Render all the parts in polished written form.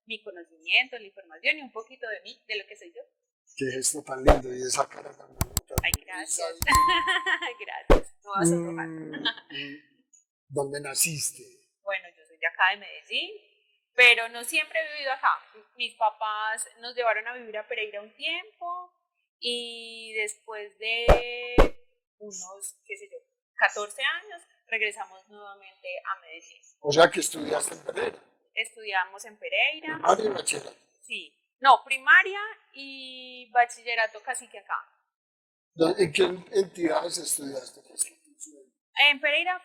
mi conocimiento, la información y un poquito de mí, de lo que soy yo. Qué gesto tan lindo y esa cara tan bonita, Ay, sonrisa gracias. y... Gracias. No vas a sonrojar. ¿Dónde naciste? Bueno, yo soy de acá de Medellín, pero no siempre he vivido acá. Mis papás nos llevaron a vivir a Pereira un tiempo y después de unos, qué sé yo, 14 años, regresamos nuevamente a Medellín. O sea que estudiaste en Pereira, Estudiamos en Pereira, primaria y bachillerato. sí, no, primaria y bachillerato casi que acá. ¿En qué entidades estudiaste? ¿Qué institución? En Pereira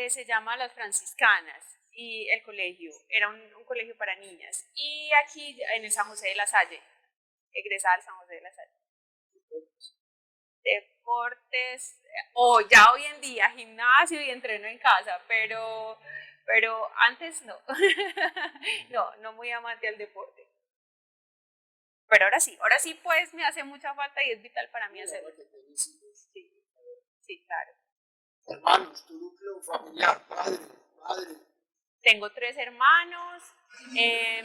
se llama Las Franciscanas y el colegio era un colegio para niñas. Y aquí en el San José de la Salle, egresada al San José de la Salle. Deportes, o ya hoy en día gimnasio y entreno en casa, pero antes no. No, no muy amante al deporte. Pero ahora sí pues me hace mucha falta y es vital para mí Y hacerlo. ahora que tienes hijos, Sí, sí, claro. hermanos, tu núcleo familiar, padre, madre, Tengo tres hermanos,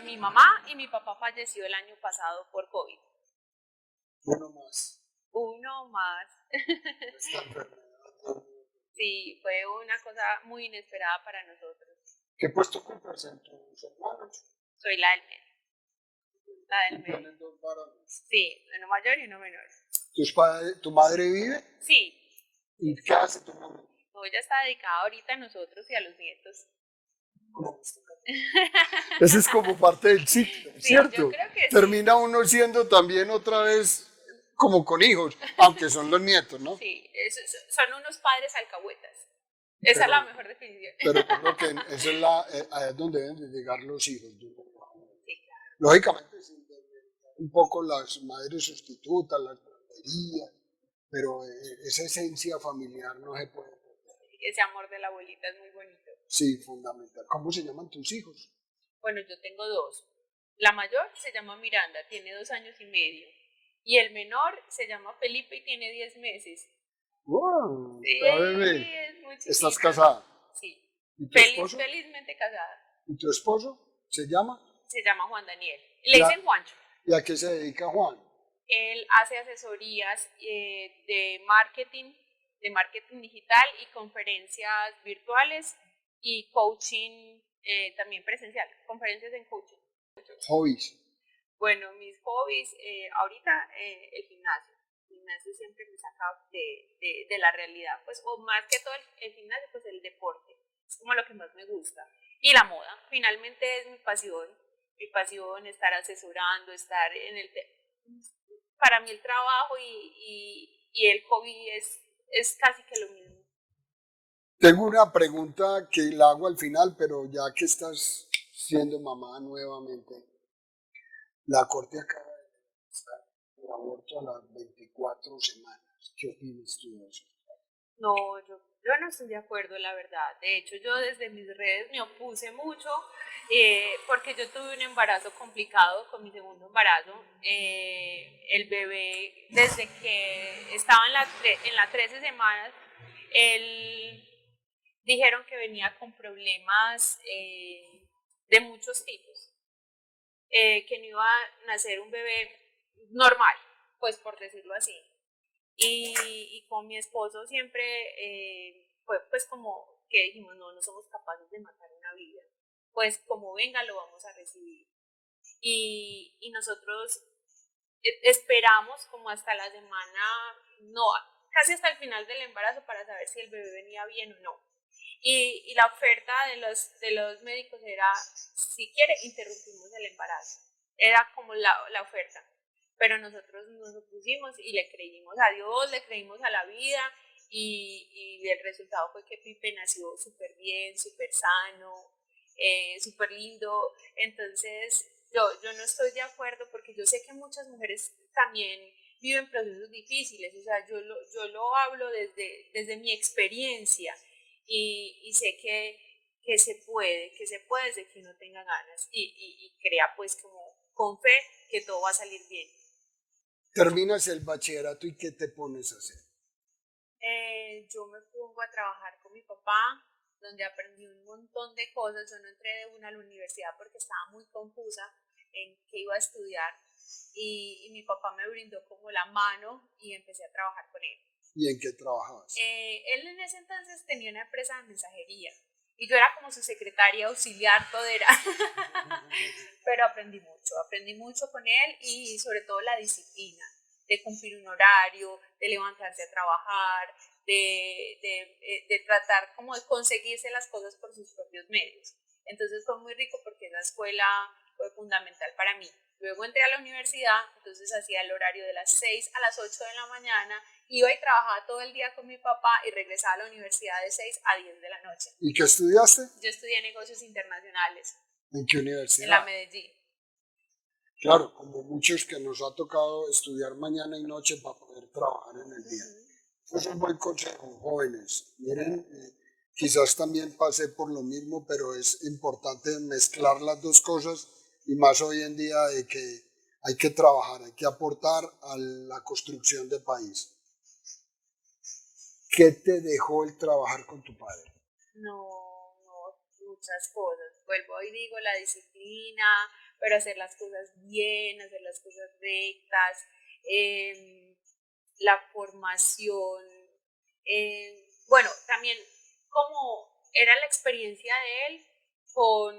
mi mamá y mi papá falleció el año pasado por COVID. uno más. Uno más. Esta enfermedad. Sí, fue una cosa muy inesperada para nosotros. ¿Qué puesto ocupas en tus hermanos? Soy la del medio, la del Y medio. tienes dos varones. Sí, uno mayor y uno menor. ¿Tu madre vive? Sí, ¿Y qué hace tu mamá? hoy ya está dedicada ahorita a nosotros y a los nietos. ¿Cómo es? Ese es como parte del ciclo, Sí, yo ¿cierto? creo que sí. Termina uno siendo también otra vez como con hijos, aunque son los nietos, ¿no? Sí, son unos padres alcahuetas. Esa es Pero, la mejor definición. pero yo creo que eso es ahí es donde deben de llegar los hijos. Sí, claro. Lógicamente, sí, un poco las madres sustitutas, las guarderías, pero esa esencia familiar no se puede perder. Ese amor de la abuelita es muy bonito. Sí, fundamental. ¿Cómo se llaman tus hijos? Bueno, yo tengo dos. La mayor se llama Miranda, tiene 2 años y medio. Y el menor se llama Felipe y tiene 10 meses. ¡Wow! Sí, Está bebé. es muy ¿Estás chiquito. casada? Sí. ¿Y tu esposo? Felizmente casada. ¿Y tu esposo? ¿Se llama? Se llama Juan Daniel. Le ¿Y a, dicen Juancho. y a qué se dedica Juan? Él hace asesorías de marketing digital y conferencias virtuales y coaching también presencial, conferencias en coaching. Hobbies. Bueno, mis hobbies, ahorita el gimnasio. El gimnasio siempre me saca de la realidad, pues, o más que todo el gimnasio, pues el deporte. Es como lo que más me gusta. Y la moda, finalmente es mi pasión, estar asesorando, estar en el... Para mí el trabajo y el hobby es casi que lo mismo. Tengo una pregunta que la hago al final, pero ya que estás siendo mamá nuevamente, la corte acaba de legalizar el aborto a las 24 semanas. ¿Qué opinas tú de eso? No, yo no estoy de acuerdo, la verdad. De hecho, yo desde mis redes me opuse mucho porque yo tuve un embarazo complicado con mi segundo embarazo. El bebé, desde que estaba en las 13 semanas, él dijeron que venía con problemas de muchos tipos, que no iba a nacer un bebé normal, pues por decirlo así. Y con mi esposo siempre fue pues como que dijimos, no, no somos capaces de matar una vida, pues como venga lo vamos a recibir. Y nosotros esperamos como hasta la semana, no, casi hasta el final del embarazo para saber si el bebé venía bien o no. Y la oferta de los médicos era, si quiere, interrumpimos el embarazo. Era como la oferta. Pero nosotros nos opusimos y le creímos a Dios, le creímos a la vida y el resultado fue que Pipe nació súper bien, súper sano, súper lindo. Entonces, yo no estoy de acuerdo porque yo sé que muchas mujeres también viven procesos difíciles, o sea, yo lo hablo desde mi experiencia y sé que se puede desde que uno tenga ganas y crea pues como con fe que todo va a salir bien. Terminas el bachillerato y ¿qué te pones a hacer? Yo me pongo a trabajar con mi papá, donde aprendí un montón de cosas. Yo no entré de una a la universidad porque estaba muy confusa. en qué iba a estudiar y mi papá me brindó como la mano y empecé a trabajar con él. ¿Y en qué trabajabas? Él en ese entonces tenía una empresa de mensajería y yo era como su secretaria auxiliar, todo era. Pero aprendí mucho con él y sobre todo la disciplina de cumplir un horario, de levantarse a trabajar, de tratar como de conseguirse las cosas por sus propios medios. Entonces fue muy rico porque esa escuela fue fundamental para mí. Luego entré a la universidad, entonces hacía el horario de las 6 a las 8 de la mañana, iba y trabajaba todo el día con mi papá y regresaba a la universidad de 6 a 10 de la noche. ¿Y qué estudiaste? Yo estudié negocios internacionales ¿En qué en la universidad? Medellín. Claro, como muchos que nos ha tocado estudiar mañana y noche para poder trabajar en el día. Es un buen consejo, jóvenes. Miren, quizás también pasé por lo mismo, pero es importante mezclar las dos cosas y más hoy en día de que hay que trabajar, hay que aportar a la construcción del país. ¿Qué te dejó el trabajar con tu padre? No, muchas cosas. Vuelvo y digo la disciplina, pero hacer las cosas bien, hacer las cosas rectas, eh, la formación. Bueno, también como era la experiencia de él con,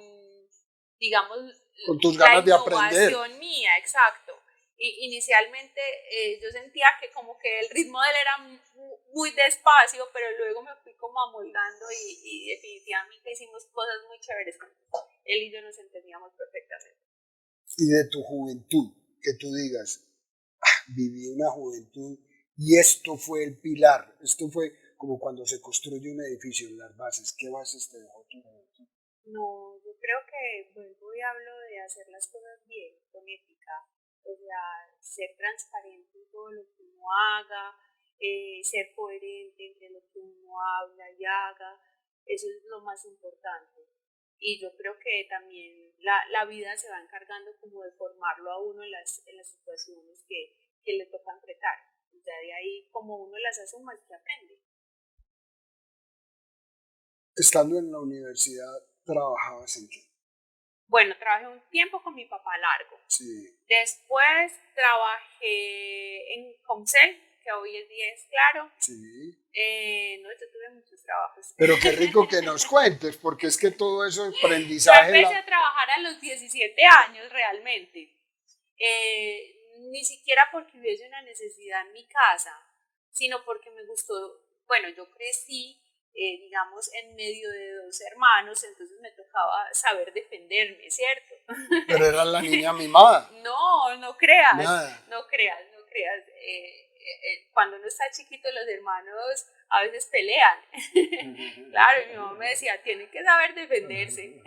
digamos, Con tus la ganas de aprender. innovación mía, exacto. Inicialmente yo sentía que como que el ritmo de él era muy despacio, pero luego me fui como amoldando y definitivamente hicimos cosas muy chéveres. Él y yo nos entendíamos perfectamente. Y de tu juventud, que tú digas, viví una juventud y esto fue el pilar, esto fue como cuando se construye un edificio, las bases, ¿qué bases te dejó tu juventud? No, yo creo que vuelvo y hablo de hacer las cosas bien, con ética, o sea, ser transparente en todo lo que uno haga, ser coherente entre lo que uno habla y haga, eso es lo más importante. Y yo creo que también la vida se va encargando como de formarlo a uno en las situaciones que le toca enfrentar. Ya de ahí, como uno las asuma, es que aprende. Estando en la universidad, ¿trabajabas en qué? Bueno, trabajé un tiempo con mi papá largo. Sí, Después trabajé en Comcel, que hoy en día es Claro. sí. No, yo tuve muchos trabajos. Pero qué rico que nos cuentes, porque es que todo eso es Yo aprendizaje. empecé a trabajar a los 17 años realmente. Ni siquiera porque hubiese una necesidad en mi casa, sino porque me gustó. Bueno, yo crecí, digamos, en medio de dos hermanos, entonces me tocaba saber defenderme, ¿cierto? Pero eras la niña mimada. No, no creas, Nada. no creas, no creas. Cuando uno está chiquito, los hermanos a veces pelean. Claro, y mi mamá me decía, tienen que saber defenderse.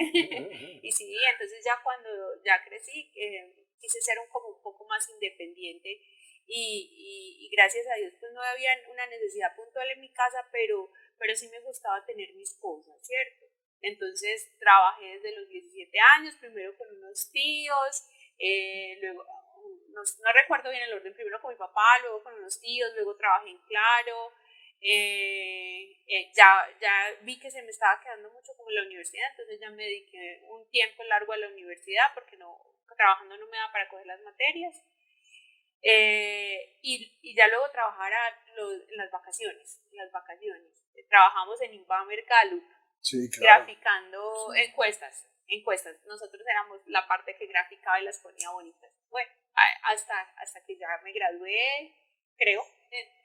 Y sí, entonces ya cuando ya crecí, quise ser como un poco más independiente y gracias a Dios pues no había una necesidad puntual en mi casa, pero sí me gustaba tener mis cosas, ¿cierto? Entonces trabajé desde los 17 años, primero con unos tíos, luego, no recuerdo bien el orden, primero con mi papá, luego con unos tíos, luego trabajé en Claro, ya vi que se me estaba quedando mucho como la universidad, entonces ya me dediqué un tiempo largo a la universidad porque no, trabajando no me da para coger las materias. Y ya luego trabajar en las vacaciones, trabajamos en Inbamer Gallup, Sí, claro. graficando encuestas. Nosotros éramos la parte que graficaba y las ponía bonitas. Bueno, hasta que ya me gradué, creo.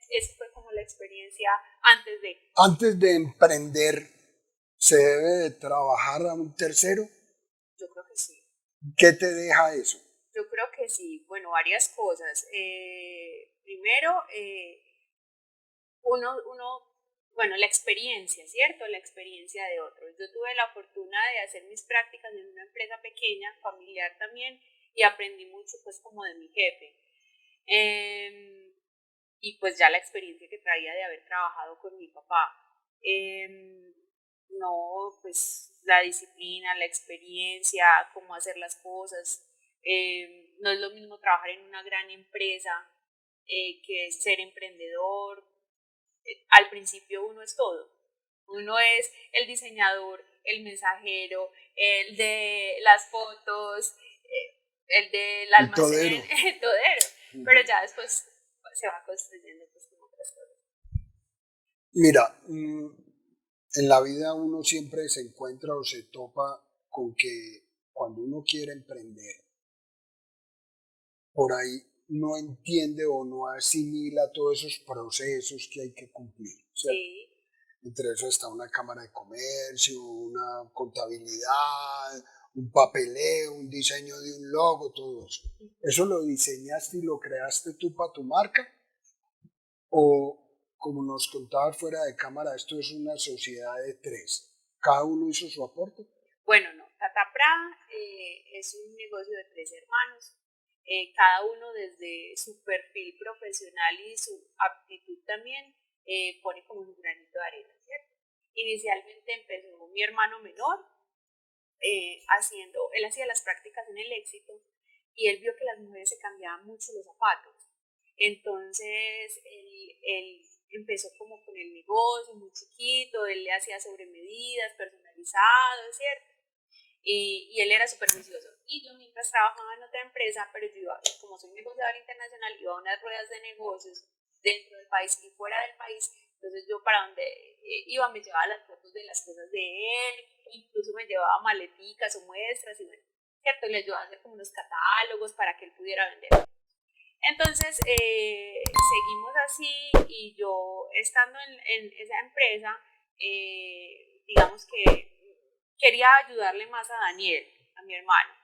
Esa fue como la experiencia antes de. Antes de emprender, ¿se debe de trabajar a un tercero? Yo creo que sí. ¿Qué te deja eso? Yo creo que sí. Bueno, varias cosas. Primero, bueno, la experiencia, ¿cierto? La experiencia de otros. Yo tuve la fortuna de hacer mis prácticas en una empresa pequeña, familiar también, y aprendí mucho pues como de mi jefe. Y pues ya la experiencia que traía de haber trabajado con mi papá. No, pues la disciplina, la experiencia, cómo hacer las cosas. No es lo mismo trabajar en una gran empresa que ser emprendedor. Al principio uno es todo. Uno es el diseñador, el mensajero, el de las fotos, el del El todero. almacén, el todero, pero ya después se va construyendo pues como otras cosas. Mira, en la vida uno siempre se encuentra o se topa con que cuando uno quiere emprender, por ahí no entiende o no asimila todos esos procesos que hay que cumplir, ¿cierto? Sí, Entre eso está una cámara de comercio, una contabilidad, un papeleo, un diseño de un logo, todo eso. ¿Eso lo diseñaste y lo creaste tú para tu marca? ¿O como nos contabas fuera de cámara, esto es una sociedad de tres? ¿Cada uno hizo su aporte? bueno, no, Tatapra es un negocio de 3 hermanos, cada uno desde su perfil profesional y su aptitud también pone como un granito de arena, ¿cierto? Inicialmente empezó mi hermano menor él hacía las prácticas en el Éxito y él vio que las mujeres se cambiaban mucho los zapatos. Entonces él empezó como con el negocio muy chiquito, él le hacía sobre medidas, personalizado, ¿cierto? Y él era súper juicioso. Y yo mientras trabajaba en otra empresa, pero yo iba, como soy negociadora internacional, iba a unas ruedas de negocios dentro del país y fuera del país. Entonces yo para donde iba me llevaba las fotos de las cosas de él, incluso me llevaba maleticas o muestras y bueno, ¿cierto? Y le ayudaba a hacer como unos catálogos para que él pudiera vender. Entonces seguimos así y yo estando en esa empresa, digamos que quería ayudarle más a Daniel, a mi hermano.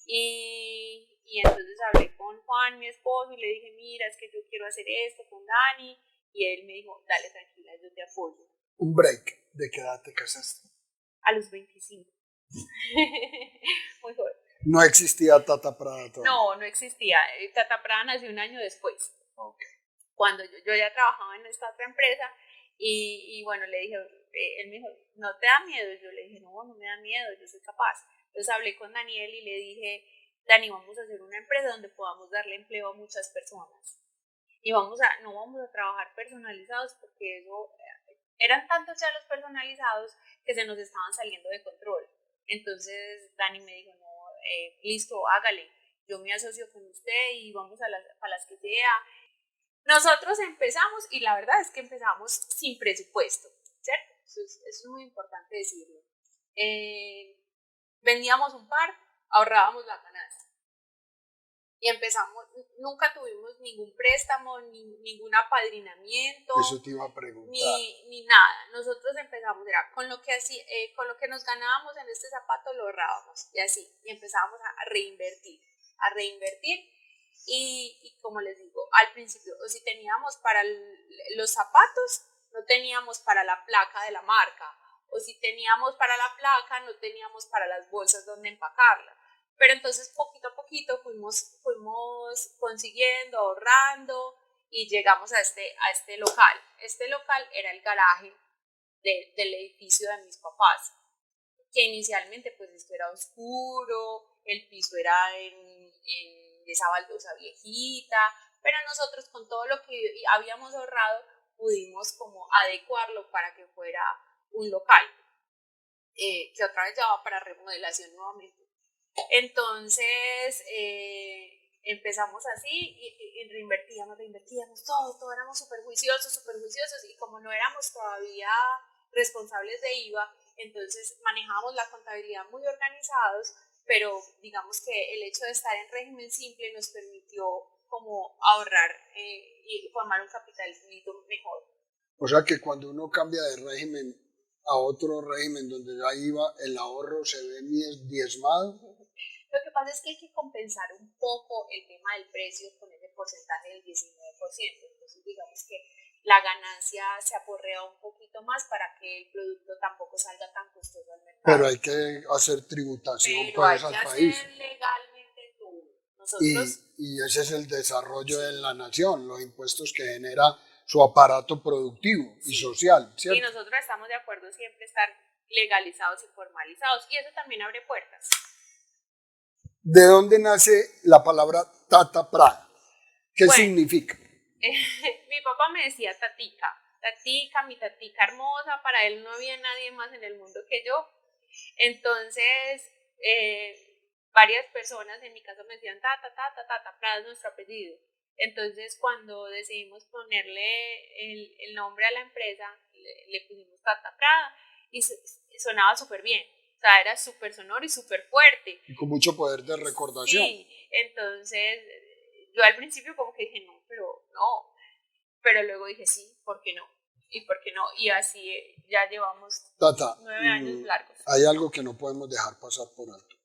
Y entonces hablé con Juan, mi esposo, y le dije, mira, es que yo quiero hacer esto con Dani. Y él me dijo, dale, tranquila, yo te apoyo. Un break. ¿De qué edad te casaste? A los 25. Muy joven. No existía Tata Prada todavía. No, no existía. Tata Prada nació un año después. Okay. Cuando yo ya trabajaba en esta otra empresa y bueno, le dije, él me dijo, ¿no te da miedo? Yo le dije, no, no me da miedo, yo soy capaz. Entonces hablé con Daniel y le dije, Dani, vamos a hacer una empresa donde podamos darle empleo a muchas personas. Y no vamos a trabajar personalizados porque eso, eran tantos ya los personalizados que se nos estaban saliendo de control. Entonces Dani me dijo, no, listo, hágale, yo me asocio con usted y vamos a las que sea. Nosotros empezamos y la verdad es que empezamos sin presupuesto, ¿cierto? Eso es muy importante decirlo. Vendíamos un par, ahorrábamos la ganancia. Y empezamos, nunca tuvimos ningún préstamo, ningún apadrinamiento, Eso te iba a preguntar. ni nada. Nosotros empezamos, era con lo que nos ganábamos en este zapato lo ahorrábamos y así. Y empezábamos a reinvertir. Y como les digo, al principio, o si teníamos para los zapatos, no teníamos para la placa de la marca. O si teníamos para la placa, no teníamos para las bolsas donde empacarla. Pero entonces poquito a poquito fuimos consiguiendo, ahorrando y llegamos a este local. Este local era el garaje del edificio de mis papás, que inicialmente pues esto era oscuro, el piso era en esa baldosa viejita, pero nosotros con todo lo que habíamos ahorrado pudimos como adecuarlo para que fuera un local, que otra vez ya va para remodelación nuevamente. Entonces empezamos así y reinvertíamos todo éramos súper juiciosos y como no éramos todavía responsables de IVA, entonces manejábamos la contabilidad muy organizados, pero digamos que el hecho de estar en régimen simple nos permitió como ahorrar y formar un capital mejor. O sea que cuando uno cambia de régimen a otro régimen donde ya iba, el ahorro se ve diezmado. Lo que pasa es que hay que compensar un poco el tema del precio con ese porcentaje del 19%. Entonces, digamos que la ganancia se aporrea un poquito más para que el producto tampoco salga tan costoso al mercado. Pero hay que hacer tributación pues al país. Hacer legalmente todo. Nosotros, y ese es el desarrollo de la nación, los impuestos que genera su aparato productivo y social, ¿cierto? Y nosotros estamos de acuerdo siempre estar legalizados y formalizados, y eso también abre puertas. ¿De dónde nace la palabra Tata Prada? ¿Qué significa? Mi papá me decía tatica, mi tatica hermosa, para él no había nadie más en el mundo que yo. Entonces, varias personas en mi casa me decían Prada es nuestro apellido. Entonces cuando decidimos ponerle el nombre a la empresa, le pusimos Tata Prada y sonaba súper bien. O sea, era súper sonoro y súper fuerte. Y con mucho poder de recordación. Sí, entonces yo al principio como que dije no, pero luego dije sí, ¿por qué no? ¿Y por qué no? Y así ya llevamos Tata, 9 años largos. hay algo que no podemos dejar pasar por alto.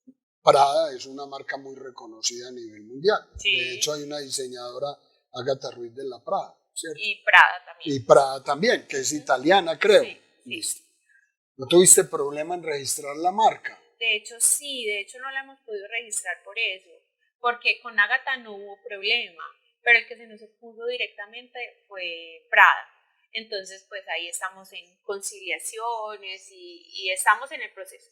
Prada es una marca muy reconocida a nivel mundial. Sí. De hecho, hay una diseñadora, Agatha Ruiz de la Prada, ¿cierto? Y Prada también. Y Prada también, que es italiana, creo. Sí, sí. Listo. ¿No tuviste problema en registrar la marca? De hecho, sí, de hecho no la hemos podido registrar por eso, porque con Agatha no hubo problema, pero el que se nos opuso directamente fue Prada. Entonces, pues ahí estamos en conciliaciones y estamos en el proceso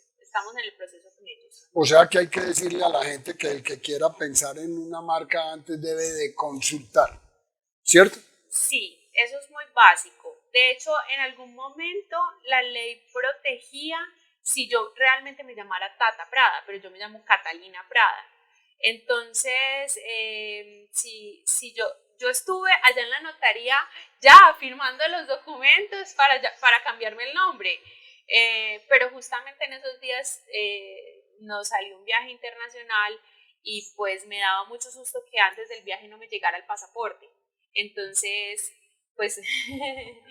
con ellos. O sea que hay que decirle a la gente que el que quiera pensar en una marca antes debe de consultar, ¿cierto? Sí, eso es muy básico. De hecho, en algún momento la ley protegía si yo realmente me llamara Tata Prada, pero yo me llamo Catalina Prada. Entonces, si yo estuve allá en la notaría ya firmando los documentos para cambiarme el nombre, pero justamente en esos días nos salió un viaje internacional y pues me daba mucho susto que antes del viaje no me llegara el pasaporte. Entonces, pues...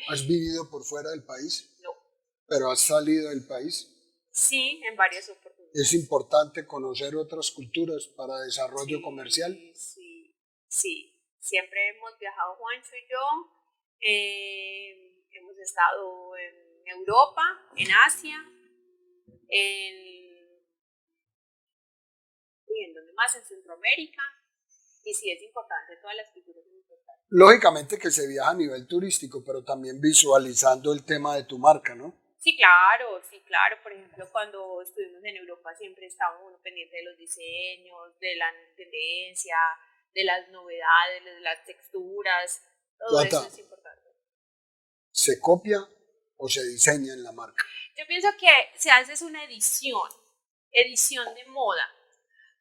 ¿Has vivido por fuera del país? No. ¿Pero has salido del país? Sí, en varias oportunidades. ¿Es importante conocer otras culturas para desarrollo comercial? Sí. Siempre hemos viajado Juancho y yo. Hemos estado en Europa, en Asia, ¿en dónde más? En Centroamérica. Y sí, es importante, todas las culturas son importantes. Lógicamente que se viaja a nivel turístico, pero también visualizando el tema de tu marca, ¿no? Sí, claro. Por ejemplo, cuando estuvimos en Europa siempre estábamos uno pendiente de los diseños, de la tendencia, de las novedades, de las texturas. Todo Tata, eso es importante. ¿se copia o se diseña en la marca? Yo pienso que se hace una edición de moda,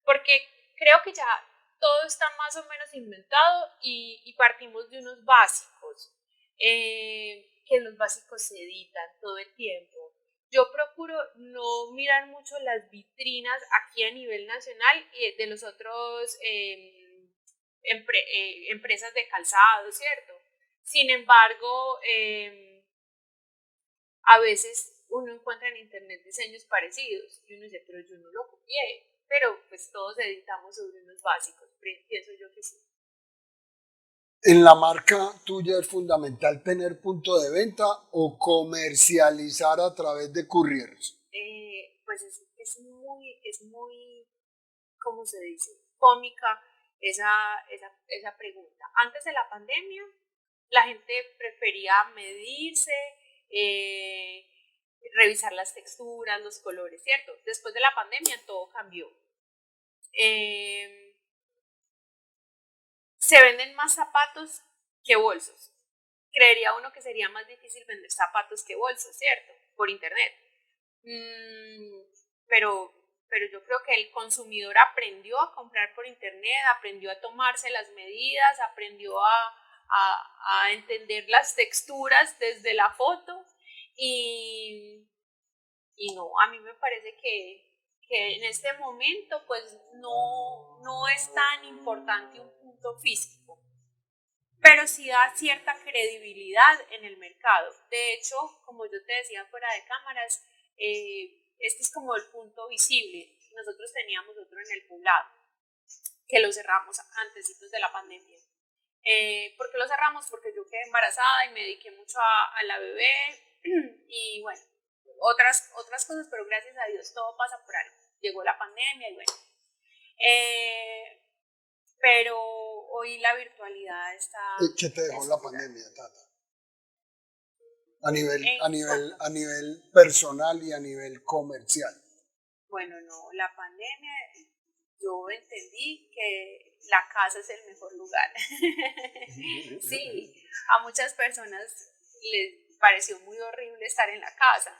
porque creo que ya todo está más o menos inventado y partimos de unos básicos, que los básicos se editan todo el tiempo. Yo procuro no mirar mucho las vitrinas aquí a nivel nacional y de los otros empresas de calzado, ¿cierto? Sin embargo, a veces uno encuentra en internet diseños parecidos y uno dice, pero yo no lo copié, pero pues todos editamos sobre unos básicos, pienso yo que sí. ¿En la marca tuya es fundamental tener punto de venta o comercializar a través de couriers? Pues es muy, ¿cómo se dice? Cómica esa pregunta. Antes de la pandemia, la gente prefería medirse, revisar las texturas, los colores, ¿cierto? Después de la pandemia todo cambió. Se venden más zapatos que bolsos. Creería uno que sería más difícil vender zapatos que bolsos, ¿cierto? Por internet. Pero yo creo que el consumidor aprendió a comprar por internet, aprendió a tomarse las medidas, aprendió a entender las texturas desde la foto y no, a mí me parece que en este momento pues no es tan importante un punto físico, pero sí da cierta credibilidad en el mercado. De hecho, como yo te decía fuera de cámaras, este es como el punto visible. Nosotros teníamos otro en el Poblado, que lo cerramos antesitos de la pandemia. ¿Por qué lo cerramos? Porque yo quedé embarazada y me dediqué mucho a la bebé y bueno, otras cosas, pero gracias a Dios todo pasa por algo. Llegó la pandemia y bueno. Pero hoy la virtualidad está... ¿Qué te dejó la pandemia, Tata? A nivel personal y a nivel comercial. Bueno, no, la pandemia, yo entendí que la casa es el mejor lugar. Sí, a muchas personas les pareció muy horrible estar en la casa.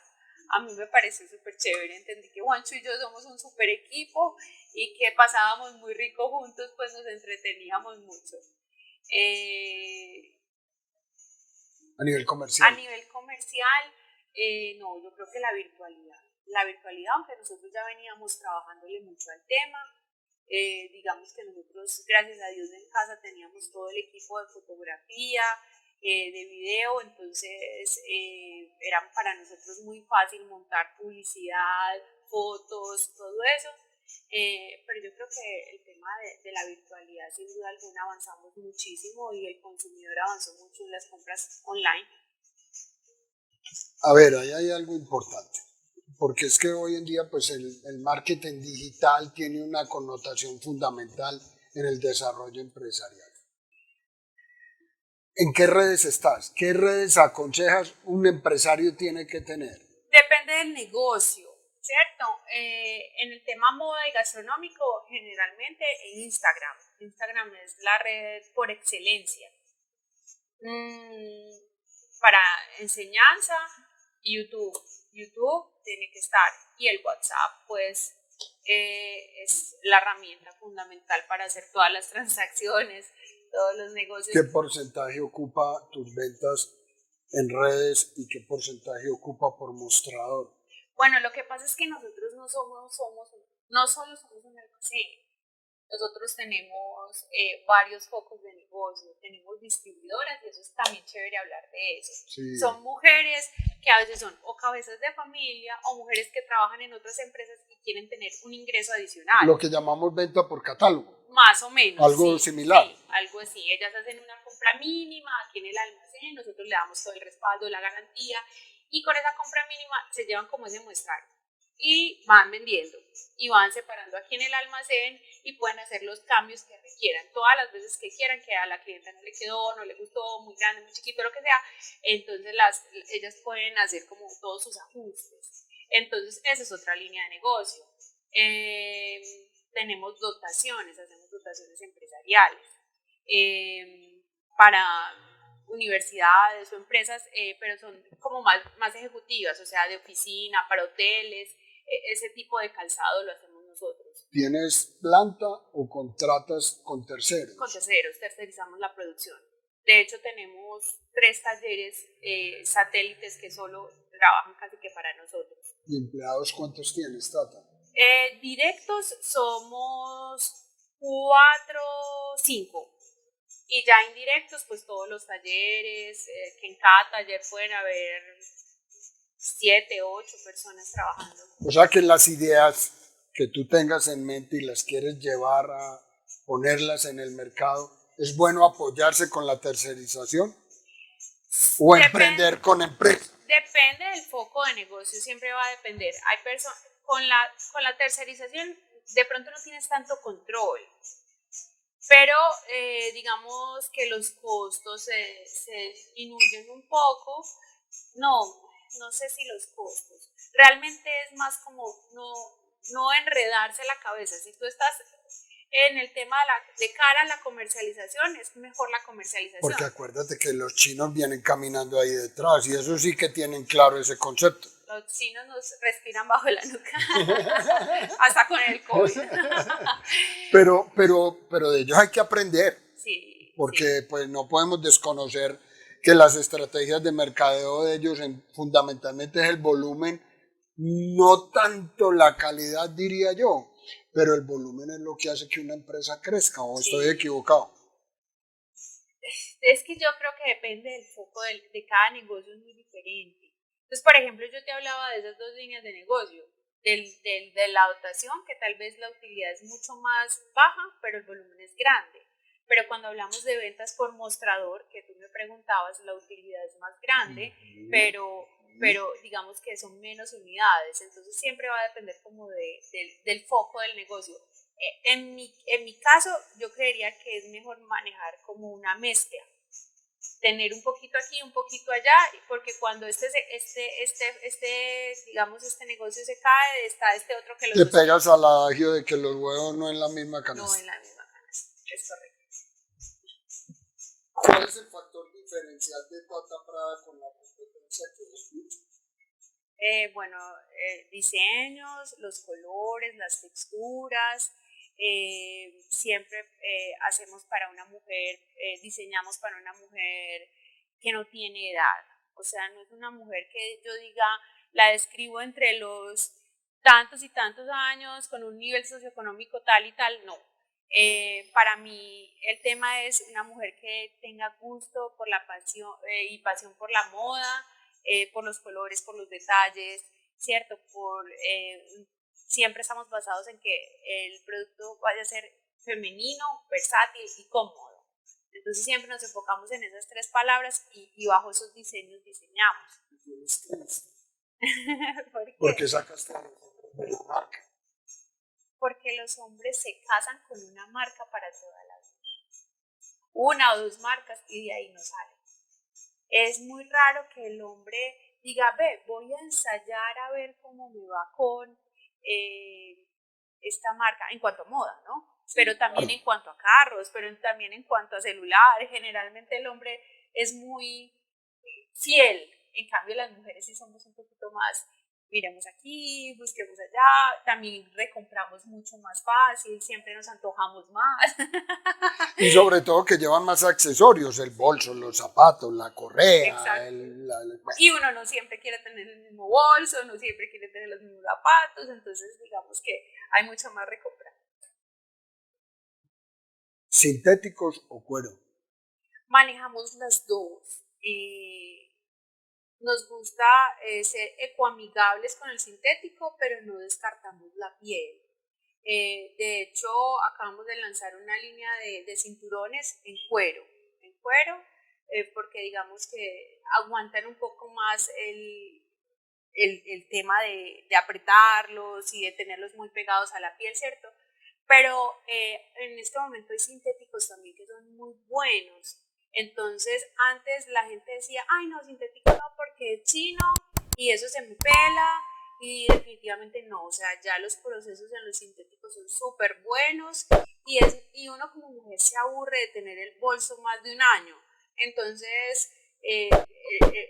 A mí me pareció súper chévere, entendí que Juancho y yo somos un súper equipo y que pasábamos muy rico juntos, pues nos entreteníamos mucho. A nivel A comercial. nivel comercial, no, yo creo que la virtualidad. La virtualidad, aunque nosotros ya veníamos trabajándole mucho al tema, digamos que nosotros, gracias a Dios, en casa teníamos todo el equipo de fotografía, de video, entonces era para nosotros muy fácil montar publicidad, fotos, todo eso. Pero yo creo que el tema de la virtualidad, sin duda alguna, avanzamos muchísimo y el consumidor avanzó mucho en las compras online. A ver, ahí hay algo importante, porque es que hoy en día pues el marketing digital tiene una connotación fundamental en el desarrollo empresarial. ¿En qué redes estás? ¿Qué redes aconsejas un empresario tiene que tener? Depende del negocio, ¿cierto? En el tema moda y gastronómico, generalmente en Instagram. Instagram es la red por excelencia. Para enseñanza, YouTube. YouTube tiene que estar. Y el WhatsApp, pues, es la herramienta fundamental para hacer todas las transacciones, todos los negocios. ¿Qué porcentaje ocupa tus ventas en redes y qué porcentaje ocupa por mostrador? Bueno, lo que pasa es que nosotros no solo somos un almacén. Nosotros tenemos varios focos de negocio, tenemos distribuidoras y eso es también chévere hablar de eso. Sí. Son mujeres que a veces son o cabezas de familia o mujeres que trabajan en otras empresas y quieren tener un ingreso adicional. Lo que llamamos venta por catálogo. Más o menos. Algo similar. Sí, algo así. Ellas hacen una compra mínima aquí en el almacén, nosotros le damos todo el respaldo, la garantía y con esa compra mínima se llevan como ese muestrario y van vendiendo y van separando aquí en el almacén y pueden hacer los cambios que requieran todas las veces que quieran, que a la clienta no le quedó, no le gustó, muy grande, muy chiquito, lo que sea, entonces ellas pueden hacer como todos sus ajustes. Entonces esa es otra línea de negocio. Tenemos dotaciones, hacemos dotaciones empresariales para universidades o empresas, pero son como más ejecutivas, o sea, de oficina, para hoteles, ese tipo de calzado lo hacemos nosotros. ¿Tienes planta o contratas con terceros? Con terceros, tercerizamos la producción. De hecho, tenemos 3 talleres satélites que solo trabajan casi que para nosotros. ¿Y empleados cuántos tienes, Tata? Directos somos 4, 5. Y ya indirectos, pues todos los talleres, que en cada taller pueden haber 7, 8 personas trabajando. O sea que las ideas que tú tengas en mente y las quieres llevar a ponerlas en el mercado, ¿es bueno apoyarse con la tercerización o emprender con empresas? Depende del foco de negocio, siempre va a depender. Hay personas con la tercerización de pronto no tienes tanto control, pero digamos que los costos se disminuyen un poco. No sé si los costos. Realmente es más como no enredarse la cabeza. Si tú estás en el tema de cara a la comercialización, es mejor la comercialización. Porque acuérdate que los chinos vienen caminando ahí detrás y eso sí que tienen claro ese concepto. Los chinos nos respiran bajo la nuca, hasta con el COVID. pero de ellos hay que aprender, Sí, porque sí. pues no podemos desconocer que las estrategias de mercadeo de ellos fundamentalmente es el volumen, no tanto la calidad diría yo, pero el volumen es lo que hace que una empresa crezca, o estoy equivocado. Es que yo creo que depende del foco de cada negocio, es muy diferente. Entonces, por ejemplo, yo te hablaba de esas 2 líneas de negocio, de la dotación, que tal vez la utilidad es mucho más baja, pero el volumen es grande. Pero cuando hablamos de ventas por mostrador, que tú me preguntabas, la utilidad es más grande, pero digamos que son menos unidades, entonces siempre va a depender como del foco del negocio. En mi caso, yo creería que es mejor manejar como una mezcla, tener un poquito aquí, un poquito allá, porque cuando digamos, este negocio se cae, está este otro que lo Te pegas al adagio de que los huevos no en la misma canasta. No en la misma canasta, es correcto. ¿Cuál es el factor diferencial de Tata Prada con la competencia que escucha? Bueno, diseños, los colores, las texturas, siempre hacemos para una mujer, diseñamos para una mujer que no tiene edad. O sea, no es una mujer que yo diga, la describo entre los tantos y tantos años, con un nivel socioeconómico tal y tal, no. Para mí el tema es una mujer que tenga gusto por la pasión y pasión por la moda, por los colores, por los detalles, ¿cierto? Siempre estamos basados en que el producto vaya a ser femenino, versátil y cómodo. Entonces siempre nos enfocamos en esas tres palabras y bajo esos diseños diseñamos. ¿Por qué? Porque sacaste de la marca. Porque los hombres se casan con una marca para toda la vida. Una o dos marcas y de ahí no salen. Es muy raro que el hombre diga, ve, voy a ensayar a ver cómo me va con esta marca, en cuanto a moda, ¿no? Pero también en cuanto a carros, pero también en cuanto a celulares. Generalmente el hombre es muy fiel, en cambio las mujeres sí somos un poquito más, miremos aquí, busquemos allá, también recompramos mucho más fácil, siempre nos antojamos más. Y sobre todo que llevan más accesorios, el bolso, los zapatos, la correa, bueno. Y uno no siempre quiere tener el mismo bolso, no siempre quiere tener los mismos zapatos, entonces digamos que hay mucha más recompra. ¿Sintéticos o cuero? Manejamos las dos. Nos gusta ser ecoamigables con el sintético, pero no descartamos la piel. De hecho, acabamos de lanzar una línea de cinturones en cuero, porque digamos que aguantan un poco más el tema de apretarlos y de tenerlos muy pegados a la piel, ¿cierto? Pero en este momento hay sintéticos también que son muy buenos. Entonces, antes la gente decía, ay, no, sintético no, porque es chino y eso se me pela. Y definitivamente no, o sea, ya los procesos en los sintéticos son súper buenos y uno como mujer se aburre de tener el bolso más de un año. Entonces,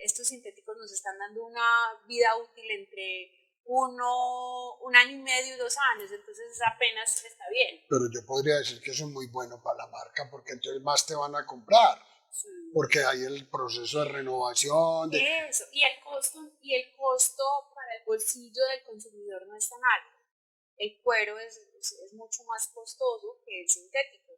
estos sintéticos nos están dando una vida útil entre un año y medio y 2 años, entonces apenas está bien. Pero yo podría decir que eso es muy bueno para la marca porque entonces más te van a comprar. Sí. Porque hay el proceso de renovación. Eso, y el costo para el bolsillo del consumidor no es tan alto. El cuero es mucho más costoso que el sintético.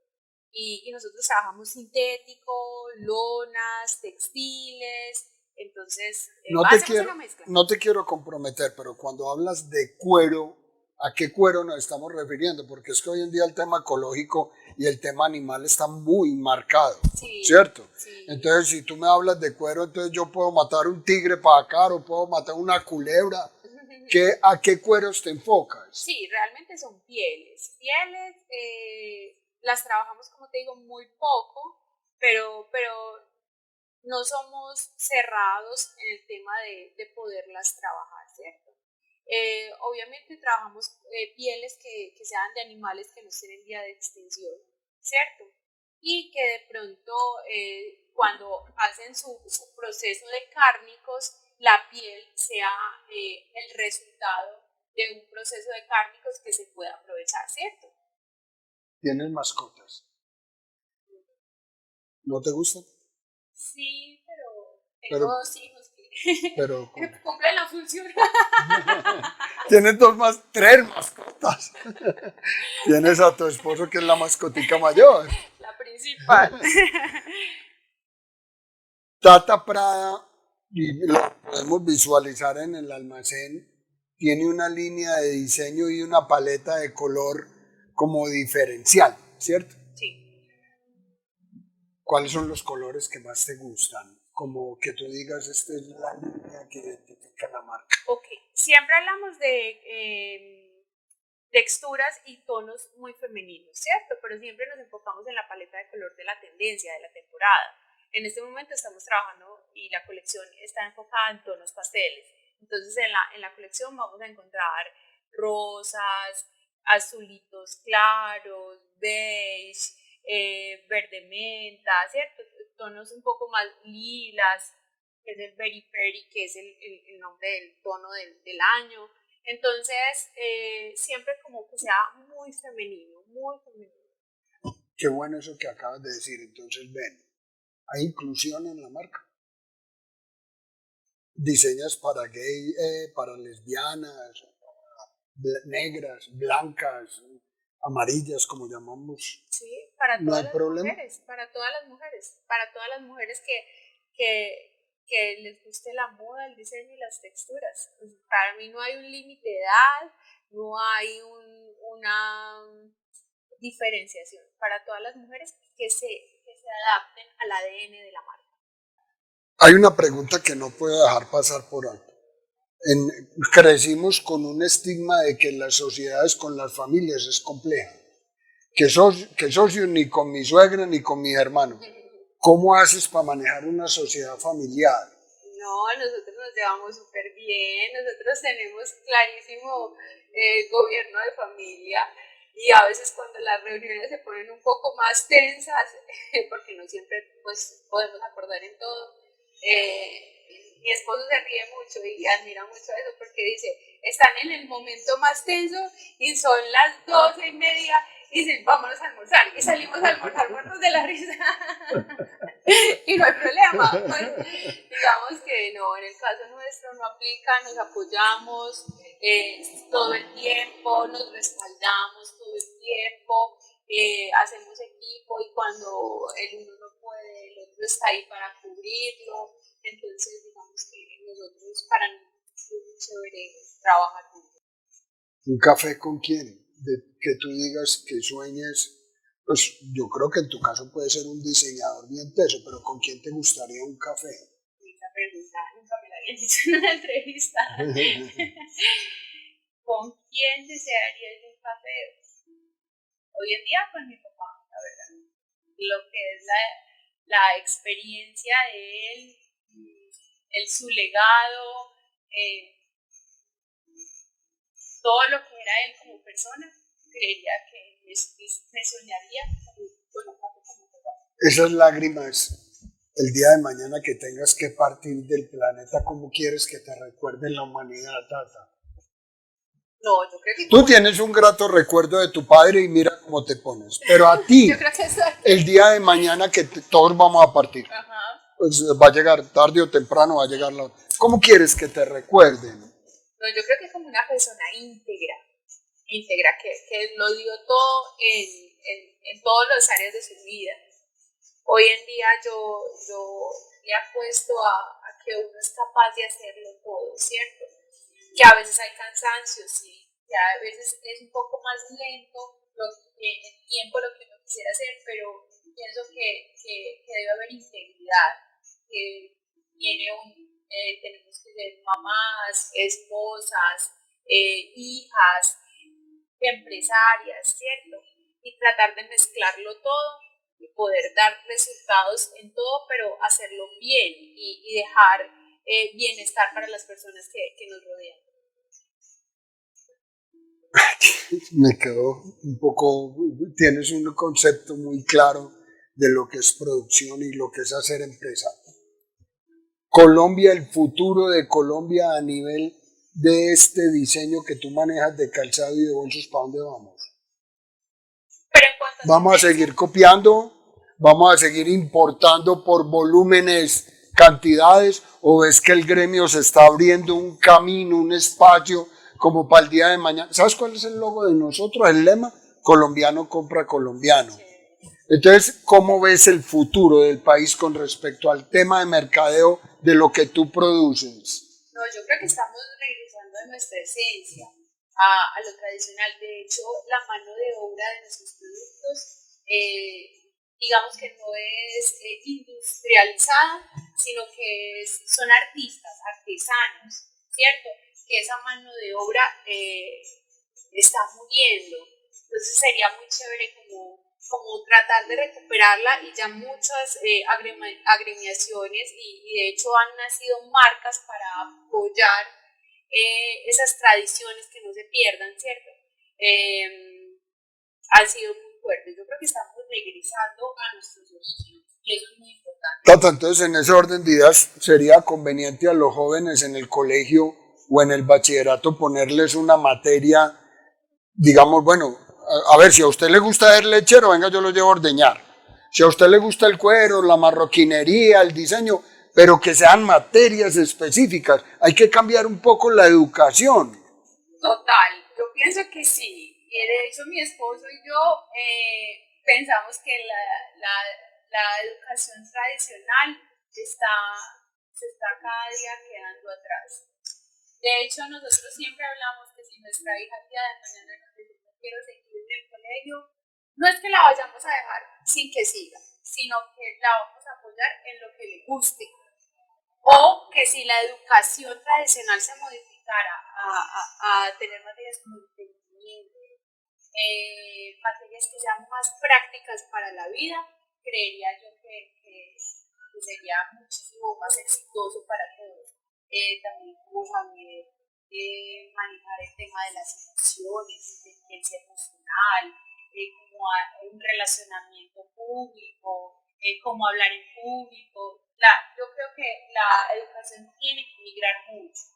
Y nosotros trabajamos sintético, lonas, textiles, entonces hacemos una mezcla. No te quiero comprometer, pero cuando hablas de cuero, ¿a qué cuero nos estamos refiriendo? Porque es que hoy en día el tema ecológico y el tema animal está muy marcado, sí, ¿cierto? Sí. Entonces, si tú me hablas de cuero, entonces yo puedo matar un tigre para acá o puedo matar una culebra. ¿A qué cueros te enfocas? Sí, realmente son pieles. Las trabajamos, como te digo, muy poco, pero no somos cerrados en el tema de poderlas trabajar, ¿cierto? Obviamente trabajamos pieles que sean de animales que no estén en vía de extinción, ¿cierto? Y que de pronto cuando hacen su proceso de cárnicos, la piel sea el resultado de un proceso de cárnicos que se pueda aprovechar, ¿cierto? ¿Tienes mascotas? ¿No te gustan? Sí, pero tengo 2 hijos que pero cumplen la función. Tienes 3 mascotas. Tienes a tu esposo que es la mascotica mayor. La principal. Tata Prada, y lo podemos visualizar en el almacén, tiene una línea de diseño y una paleta de color como diferencial, ¿cierto? Sí. ¿Cuáles son los colores que más te gustan? Como que tú digas, esta es la línea que identifica la marca. Ok, siempre hablamos de texturas y tonos muy femeninos, ¿cierto? Pero siempre nos enfocamos en la paleta de color de la tendencia, de la temporada. En este momento estamos trabajando y la colección está enfocada en tonos pasteles. Entonces en la colección vamos a encontrar rosas, azulitos claros, beige, verde menta, ¿cierto? Tonos un poco más lilas, que es el Berry Berry, que es el nombre del tono del año. Entonces, siempre como que sea muy femenino, muy femenino. Qué bueno eso que acabas de decir. Entonces, ven, hay inclusión en la marca. Diseñas para gay, para lesbianas, negras, blancas, amarillas, como llamamos. Sí, para No todas hay las problema. mujeres, para todas las mujeres, para todas las mujeres que les guste la moda, el diseño y las texturas. Pues, para mí no hay un límite de edad, no hay una diferenciación. Para todas las mujeres que se adapten al ADN de la marca. Hay una pregunta que no puedo dejar pasar por alto. Crecimos con un estigma de que las sociedades con las familias es compleja. Que socio ni con mi suegra ni con mis hermanos. ¿Cómo haces para manejar una sociedad familiar? No, nosotros nos llevamos súper bien, nosotros tenemos clarísimo gobierno de familia y a veces cuando las reuniones se ponen un poco más tensas, porque no siempre pues, podemos acordar en todo, mi esposo se ríe mucho y admira mucho eso porque dice, están en el momento más tenso y son las 12:30 y dicen, vámonos a almorzar y salimos a almorzar muertos de la risa. Y no hay problema, pues, digamos que no, en el caso nuestro no aplica, nos apoyamos todo el tiempo, nos respaldamos todo el tiempo, hacemos equipo y cuando el uno no puede, el otro está ahí para cubrirlo, entonces digamos que nosotros para nosotros es muy chévere trabajar juntos. ¿Un café con quién? Que tú digas que sueñes. Pues yo creo que en tu caso puede ser un diseñador bien teso, pero ¿con quién te gustaría un café? Esa pregunta nunca me la habían hecho en una entrevista. ¿Con quién desearía ir un café? Hoy en día con mi papá, la verdad. Lo que es la experiencia de él, su legado, todo lo que era él como persona, creería que me soñaría con un café con mi papá. Esas lágrimas, el día de mañana que tengas que partir del planeta, ¿cómo quieres que te recuerden la humanidad, Tata? No, yo creo que tú tienes un grato recuerdo de tu padre y mira cómo te pones. Pero a ti, yo creo que eso... el día de mañana que todos vamos a partir, pues va a llegar tarde o temprano, va a llegar la otra. ¿Cómo quieres que te recuerden? No, yo creo que como una persona íntegra que lo dio todo en todas las áreas de su vida. Hoy en día yo le apuesto a que uno es capaz de hacerlo todo, ¿cierto? Que a veces hay cansancio, sí, que a veces es un poco más lento el tiempo lo que uno quisiera hacer, pero pienso que debe haber integridad, que tenemos que ser mamás, esposas, hijas, empresarias, ¿cierto? Y tratar de mezclarlo todo y poder dar resultados en todo, pero hacerlo bien y dejar bienestar para las personas que nos rodean. Me quedó un poco, tienes un concepto muy claro de lo que es producción y lo que es hacer empresa. Colombia, el futuro de Colombia a nivel de este diseño que tú manejas de calzado y de bolsos, ¿para dónde vamos? ¿Vamos a seguir copiando? ¿Vamos a seguir importando por volúmenes, cantidades? ¿O ves que el gremio se está abriendo un camino, un espacio como para el día de mañana? ¿Sabes cuál es el logo de nosotros? El lema, colombiano compra colombiano. Entonces, ¿cómo ves el futuro del país con respecto al tema de mercadeo de lo que tú produces? No, yo creo que estamos regresando a nuestra esencia, a lo tradicional. De hecho, la mano de obra de nuestros productos, digamos que no es industrializada, sino que son artistas, artesanos, ¿cierto? Que esa mano de obra está muriendo. Entonces sería muy chévere como tratar de recuperarla y ya muchas agremiaciones y de hecho han nacido marcas para apoyar esas tradiciones que no se pierdan, ¿cierto? Han sido muy fuertes. Yo creo que estamos regresando a nuestros orígenes y eso es muy importante. Tata, entonces en ese orden de ideas sería conveniente a los jóvenes en el colegio o en el bachillerato ponerles una materia, digamos, bueno, a ver, si a usted le gusta ser lechero, venga, yo lo llevo a ordeñar. Si a usted le gusta el cuero, la marroquinería, el diseño, pero que sean materias específicas. Hay que cambiar un poco la educación. Total, yo pienso que sí. Y de hecho mi esposo y yo pensamos que la educación tradicional se está cada día quedando atrás. De hecho, nosotros siempre hablamos que si nuestra hija el día de mañana nos dice no quiero seguir en el colegio, no es que la vayamos a dejar sin que siga, sino que la vamos a apoyar en lo que le guste. O que si la educación tradicional se modificara a tener materias como entendimiento, materias que sean más prácticas para la vida, creería yo que sería muchísimo más exitoso para todos. También como saber manejar el tema de las emociones, inteligencia emocional, como un relacionamiento público, cómo hablar en público. Yo creo que la educación tiene que migrar mucho.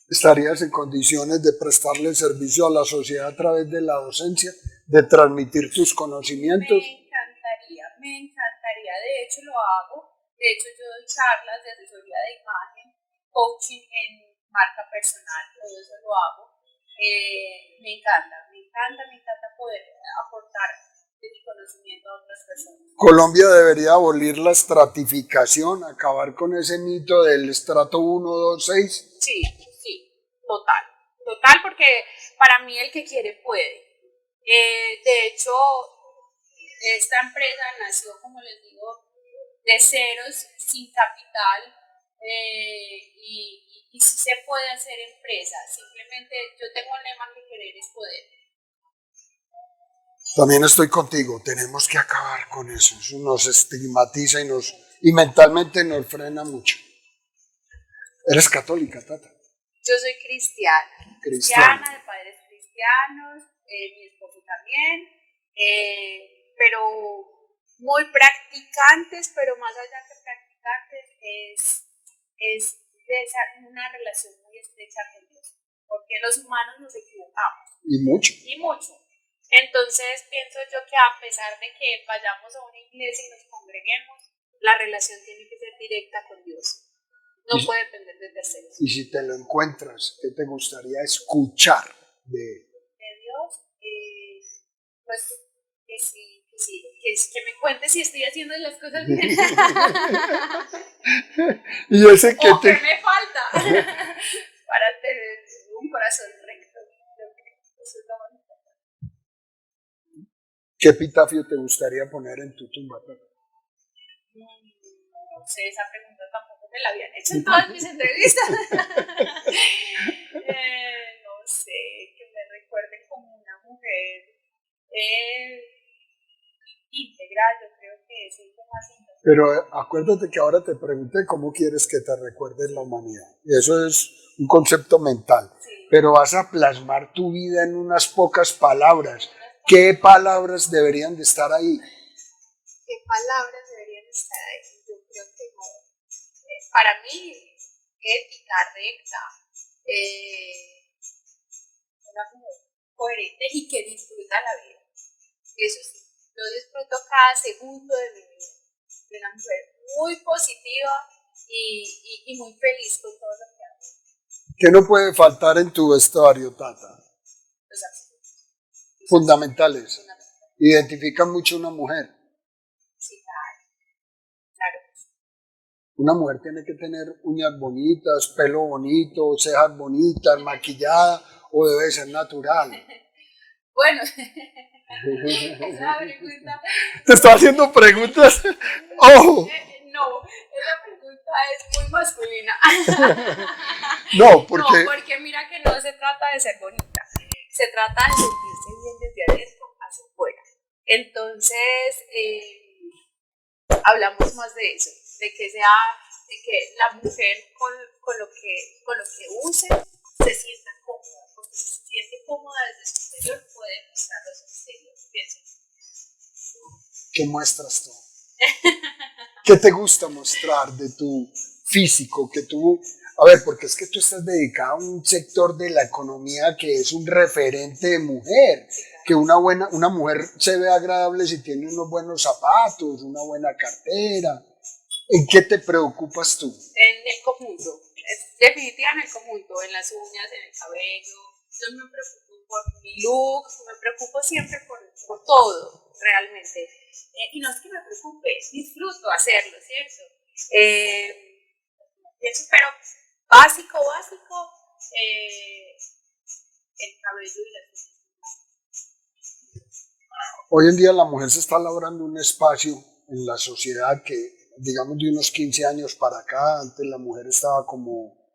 ¿Estarías en condiciones de prestarle servicio a la sociedad a través de la docencia, de transmitir tus conocimientos? Me encantaría, de hecho lo hago. De hecho yo doy charlas de asesoría de imagen, coaching en marca personal, todo eso lo hago. Me encanta poder aportar de mi conocimiento a otras personas. Colombia debería abolir la estratificación, acabar con ese mito del estrato 1, 2, 6. Sí, total, porque para mí el que quiere puede. De hecho, esta empresa nació, como les digo, de ceros, sin capital, y sí se puede hacer empresa. Simplemente yo tengo el lema que querer es poder. También estoy contigo, tenemos que acabar con eso. Eso nos estigmatiza y mentalmente nos frena mucho. ¿Eres católica, Tata? Yo soy cristiana de padres cristianos, mi esposo también, pero muy practicantes, pero más allá que practicantes, es una relación muy estrecha con Dios, porque los humanos nos equivocamos. Y mucho. Entonces pienso yo que a pesar de que vayamos a una iglesia y nos congreguemos, la relación tiene que ser directa con Dios. No puede depender de terceros. Y si te lo encuentras, ¿qué te gustaría escuchar de Dios? Pues que me cuente si estoy haciendo las cosas bien. Y ese que ¿qué me falta para tener un corazón recto? Eso es lo más importante. ¿Qué epitafio te gustaría poner en tu tumba? No sé, esa pregunta tampoco me la habían hecho en todas mis entrevistas. No sé, que me recuerden como una mujer integral, yo creo que es lo más importante. Pero acuérdate que ahora te pregunté cómo quieres que te recuerde la humanidad. Y eso es un concepto mental. Sí. Pero vas a plasmar tu vida en unas pocas palabras. ¿Qué palabras deberían de estar ahí? ¿Qué palabras deberían estar ahí? Yo creo que no. Para mí, ética, recta, una mujer coherente y que disfruta la vida. Eso sí, yo disfruto cada segundo de mi vida. De una mujer muy positiva y muy feliz con todo lo que hago. ¿Qué no puede faltar en tu vestuario, Tata? Los accesorios. Fundamentales. Identifican mucho a una mujer. Sí, claro. Una mujer tiene que tener uñas bonitas, pelo bonito, cejas bonitas, maquillada, o debe ser natural. Bueno, esa pregunta... Te está haciendo preguntas. ¡Oh! No, esa pregunta es muy masculina. No, porque... No, porque mira que no se trata de ser bonita, se trata de sentirse bien desde adentro hacia afuera. Entonces, hablamos más de eso, de que la mujer con lo que use se sienta cómoda, porque si se siente cómoda desde su exterior puede mostrar los exteriores. Pienso. ¿Qué muestras tú? ¿Qué te gusta mostrar de tu físico? Que tú A ver, porque es que tú estás dedicada a un sector de la economía que es un referente de mujer, Sí, claro. que una mujer se ve agradable si tiene unos buenos zapatos, una buena cartera. ¿En qué te preocupas tú? En el conjunto, es definitiva en el conjunto, en las uñas, en el cabello. Yo me preocupo por mi look, me preocupo siempre por todo, realmente. Y no es que me preocupe, disfruto hacerlo, ¿cierto? Pero básico, eh, el cabello y las uñas. Hoy en día la mujer se está labrando un espacio en la sociedad que, digamos, de unos 15 años para acá, antes la mujer estaba como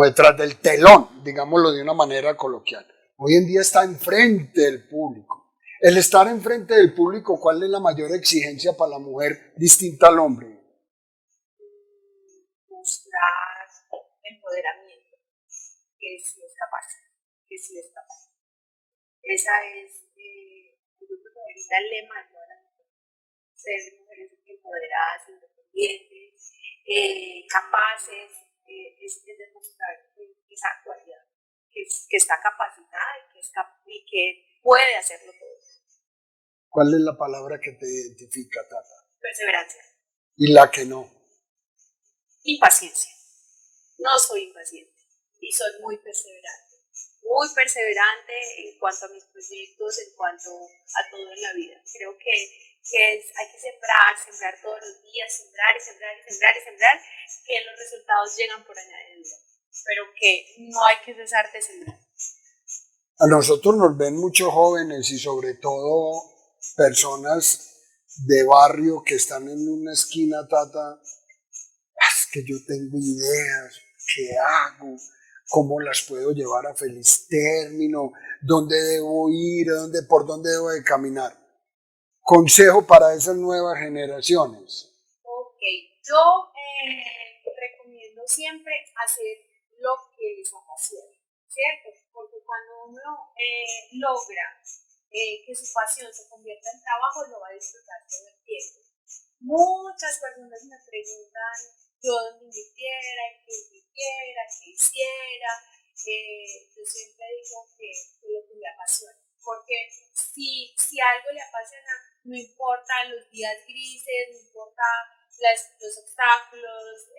detrás del telón, digámoslo de una manera coloquial. Hoy en día está enfrente del público. El estar enfrente del público, ¿cuál es la mayor exigencia para la mujer distinta al hombre? Mostrar empoderamiento, que sí es capaz, que sí es capaz. Esa es, yo creo que ahorita el lema de todas las mujeres, ser mujeres empoderadas, independientes, capaces, es demostrar esa cualidad, que está capacitada y que puede hacerlo todo. ¿Cuál es la palabra que te identifica, Tata? Perseverancia Y la que no. y paciencia. No soy impaciente y soy muy perseverante en cuanto a mis proyectos, en cuanto a todo en la vida. Creo que hay que sembrar todos los días, sembrar, que los resultados llegan por añadidura, pero que no hay que cesar de sembrar. A nosotros nos ven muchos jóvenes y sobre todo personas de barrio que están en una esquina, Tata. Es que yo tengo ideas, ¿qué hago? ¿Cómo las puedo llevar a feliz término? ¿Dónde debo ir? ¿Por dónde debo de caminar? Consejo para esas nuevas generaciones. Ok, yo recomiendo siempre hacer lo que les apasiona, ¿cierto? Porque cuando uno logra que su pasión se convierta en trabajo, lo va a disfrutar todo el tiempo. Muchas personas me preguntan yo dónde invirtiera, qué hiciera. Yo siempre digo que lo que me apasiona. Porque si algo le apasiona, no importa los días grises, no importa los obstáculos,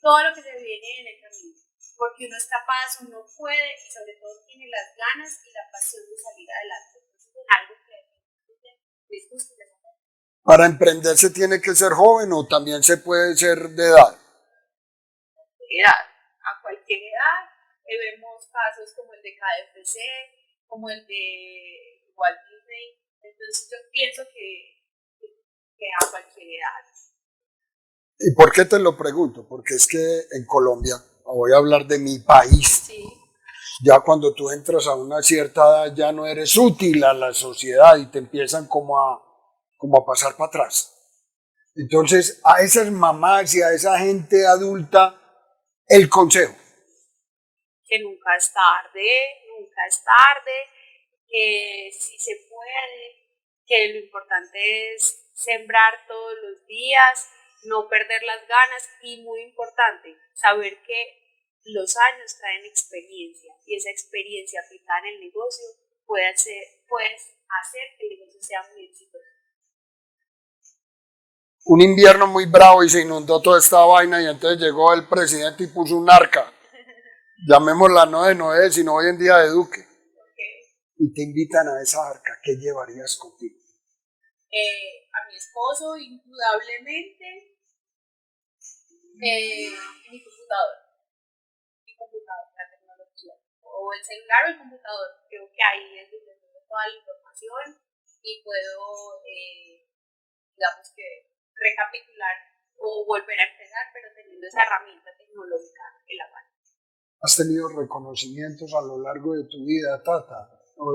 todo lo que se viene en el camino. Porque uno es capaz, uno puede y sobre todo tiene las ganas y la pasión de salir adelante. Entonces es algo que les gusta y les apasiona. ¿Para emprender se tiene que ser joven o también se puede ser de edad? Edad, a cualquier edad. Vemos casos como el de KFC, como el de Walt Disney. Entonces yo pienso que a cualquier edad. ¿Y por qué te lo pregunto? Porque es que en Colombia, voy a hablar de mi país, Sí. ya cuando tú entras a una cierta edad ya no eres útil a la sociedad y te empiezan como a pasar para atrás. Entonces, a esas mamás y a esa gente adulta, el consejo. Que nunca es tarde, que sí se puede, que lo importante es sembrar todos los días, no perder las ganas y muy importante, saber que los años traen experiencia y esa experiencia aplicada en el negocio puede hacer que el negocio sea muy exitoso. Un invierno muy bravo y se inundó toda esta vaina y entonces llegó el presidente y puso un arca, llamémosla no de Noé, sino hoy en día de Duque, Okay. y te invitan a esa arca, ¿qué llevarías contigo? A mi esposo, indudablemente, mi computador, la tecnología, o el celular o el computador. Creo que ahí es donde tengo toda la información y puedo, digamos que, recapitular o volver a empezar, pero teniendo esa herramienta tecnológica en la mano. ¿Has tenido reconocimientos a lo largo de tu vida, Tata?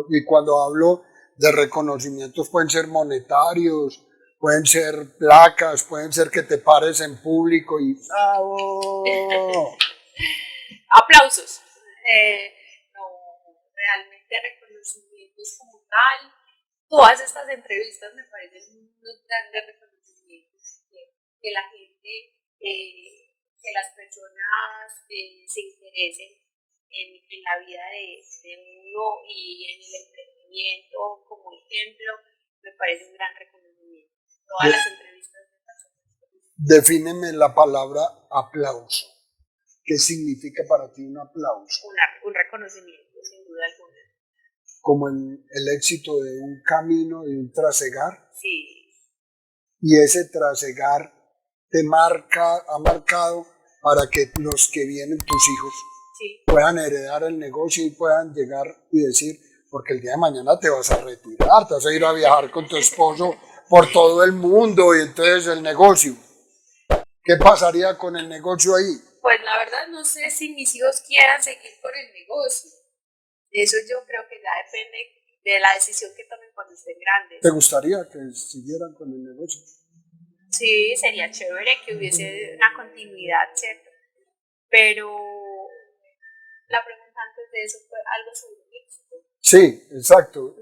Y cuando hablo de reconocimientos pueden ser monetarios, pueden ser placas, pueden ser que te pares en público y ¡bravo! Aplausos. No, realmente reconocimientos como tal. Todas estas entrevistas me parecen unos grandes reconocimientos que la gente que las personas se interesen en la vida de uno y en el emprendimiento como ejemplo, me parece un gran reconocimiento. Todas las entrevistas de personas. Defíneme la palabra aplauso. ¿Qué significa para ti un aplauso? Un reconocimiento, sin duda alguna. Como el éxito de un camino, de un trasegar. Sí. Y ese trasegar ha marcado para que los que vienen, tus hijos, sí, puedan heredar el negocio y puedan llegar y decir, porque el día de mañana te vas a retirar, te vas a ir a viajar con tu esposo por todo el mundo y entonces el negocio. ¿Qué pasaría con el negocio ahí? Pues la verdad no sé si mis hijos quieran seguir por el negocio. Eso yo creo que ya depende de la decisión que tomen cuando estén grandes. ¿Te gustaría que siguieran con el negocio? Sí, sería chévere que hubiese una continuidad, ¿cierto? Pero la pregunta antes de eso fue algo sobre el éxito. Sí, exacto.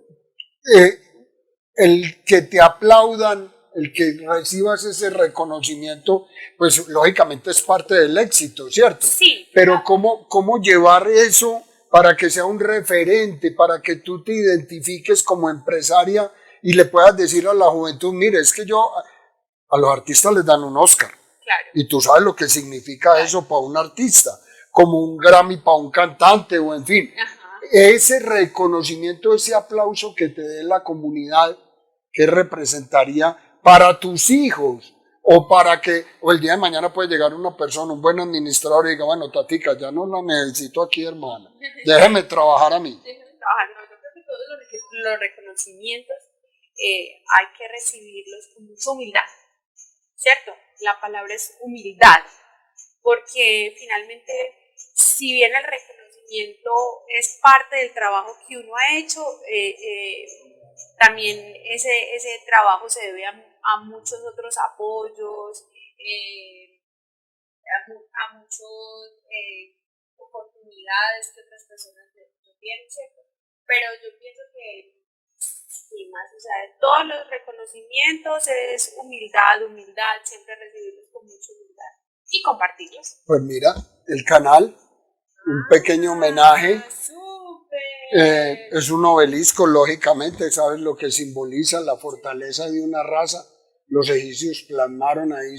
El que te aplaudan, el que recibas ese reconocimiento, pues lógicamente es parte del éxito, ¿cierto? Sí. Pero ¿cómo llevar eso para que sea un referente, para que tú te identifiques como empresaria y le puedas decir a la juventud, mire, es que a los artistas les dan un Oscar. Claro. Y tú sabes lo que significa eso para un artista, como un Grammy para un cantante o en fin. Ajá. Ese reconocimiento, ese aplauso que te dé la comunidad, ¿qué representaría para tus hijos? O el día de mañana puede llegar una persona, un buen administrador y diga, bueno, Tatica, ya no la necesito aquí, hermana, déjeme trabajar a mí. Déjeme trabajar. No, yo creo que todos los reconocimientos hay que recibirlos con mucha humildad, ¿cierto? La palabra es humildad, porque finalmente, si bien el reconocimiento es parte del trabajo que uno ha hecho, también ese trabajo se debe a muchos otros apoyos, a muchas oportunidades que otras personas no tienen, ¿cierto? Pero yo pienso que sí, más, o sea, de todos los reconocimientos es humildad, siempre recibirlos con mucha humildad y compartirlos. Pues mira, el canal, un pequeño homenaje. Es un obelisco, lógicamente, sabes lo que simboliza la fortaleza de una raza. Los egipcios plasmaron ahí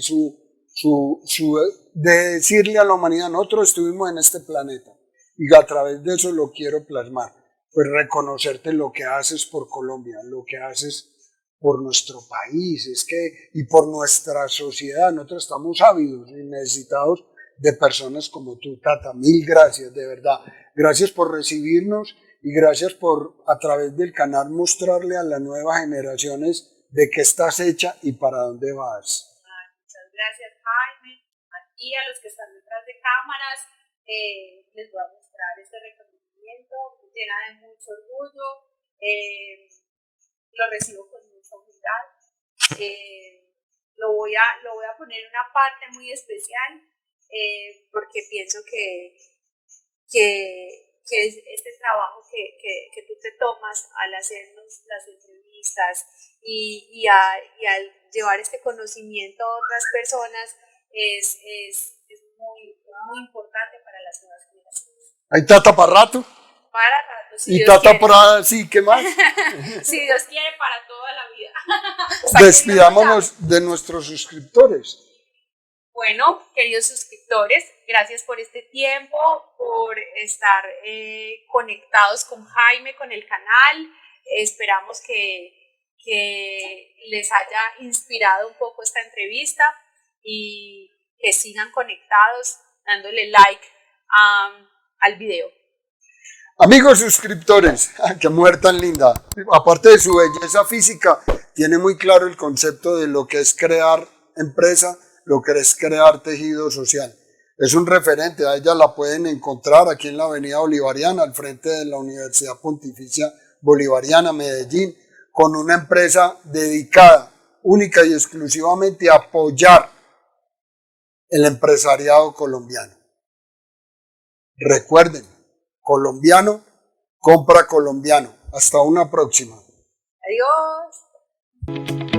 de decirle a la humanidad, nosotros estuvimos en este planeta y a través de eso lo quiero plasmar. Pues reconocerte lo que haces por Colombia, lo que haces por nuestro país, y por nuestra sociedad. Nosotros estamos ávidos y necesitados de personas como tú, Tata. Mil gracias, de verdad. Gracias por recibirnos y gracias por, a través del canal, mostrarle a las nuevas generaciones de qué estás hecha y para dónde vas. Muchas gracias, Jaime. Y a los que están detrás de cámaras, les voy a mostrar este reconocimiento, me llena de mucho orgullo, lo recibo con mucha humildad. Lo voy a poner en una parte muy especial, porque pienso que este trabajo que tú te tomas al hacernos las entrevistas y al llevar este conocimiento a otras personas es muy importante para las nuevas generaciones. ¿Hay Tata para rato? Para rato, si y Tata para sí, ¿qué más? Si Dios quiere, para toda la vida. Despidámonos de nuestros suscriptores. Bueno, queridos suscriptores, gracias por este tiempo, por estar conectados con Jaime, con el canal. Esperamos que les haya inspirado un poco esta entrevista y que sigan conectados dándole like al video. Amigos suscriptores, qué mujer tan linda. Aparte de su belleza física, tiene muy claro el concepto de lo que es crear empresa, lo que es crear tejido social. Es un referente, a ella la pueden encontrar aquí en la Avenida Bolivariana, al frente de la Universidad Pontificia Bolivariana, Medellín, con una empresa dedicada única y exclusivamente a apoyar el empresariado colombiano. Recuerden, colombiano, compra colombiano. Hasta una próxima. Adiós.